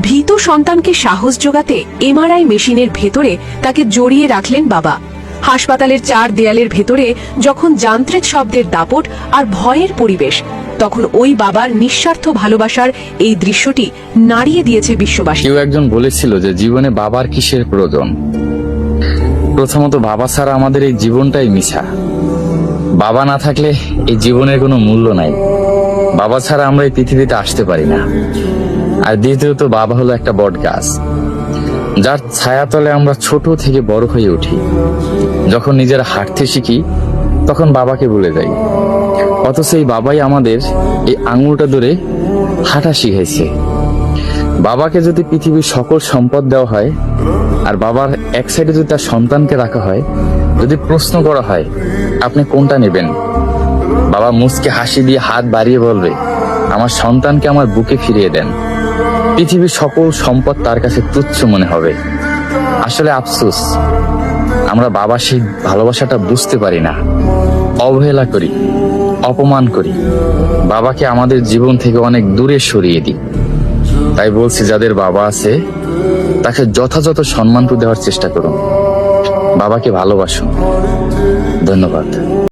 ভীত সন্তানকে সাহস জোগাতে এমআরআই মেশিনের ভেতরে তাকে জড়িয়ে রাখলেন বাবা। হাসপাতালের চার দেয়ালের ভেতরে যখন যান্ত্রিক শব্দের দাপট আর ভয়ের পরিবেশ, তখন ওই বাবার নিঃস্বার্থ ভালোবাসার এই দৃশ্যটি নাড়িয়ে দিয়েছে বিশ্ববাসী। কেউ একজন বলেছিল যে জীবনে বাবার কিসের প্রয়োজন। প্রথমত, বাবা ছাড়া আমাদের এই জীবনটাই মিছা। বাবা না থাকলে এই জীবনের কোনো মূল্য নাই। বাবা ছাড়া আমরা এই পৃথিবীতে আসতে পারি না। আর দ্বিতীয়ত, বাবা হলো একটা বট গাছ, যার ছায়াতলে আমরা ছোট থেকে বড় হয়ে উঠি। যখন নিজেরা হাঁটতে শিখি তখন বাবাকে ভুলে যাই, অথচ এই বাবাই আমাদের এই আঙুলটা ধরে হাঁটা শিখাইছে। বাবাকে যদি পৃথিবীর সকল সম্পদ দেওয়া হয় আর বাবার এক সাইডে যদি তার সন্তানকে রাখা হয়, যদি প্রশ্ন করা হয় আপনি কোনটা নেবেন, বাবা মুচকে হাসি দিয়ে হাত বাড়িয়ে বলবে, আমার সন্তানকে আমার বুকে ফিরিয়ে দেন। পৃথিবীর সকল সম্পদ তার কাছে তুচ্ছ মনে হবে। আসলে আফসোস, আমরা বাবা সেই ভালোবাসাটা বুঝতে পারি না, অবহেলা করি, অপমান করি, বাবাকে আমাদের জীবন থেকে অনেক দূরে সরিয়ে দিই। তাই বলছি, যাদের বাবা আছে তাকে যথাযথ সম্মান দেওয়ার চেষ্টা করুন, বাবাকে ভালোবাসুন। ধন্যবাদ।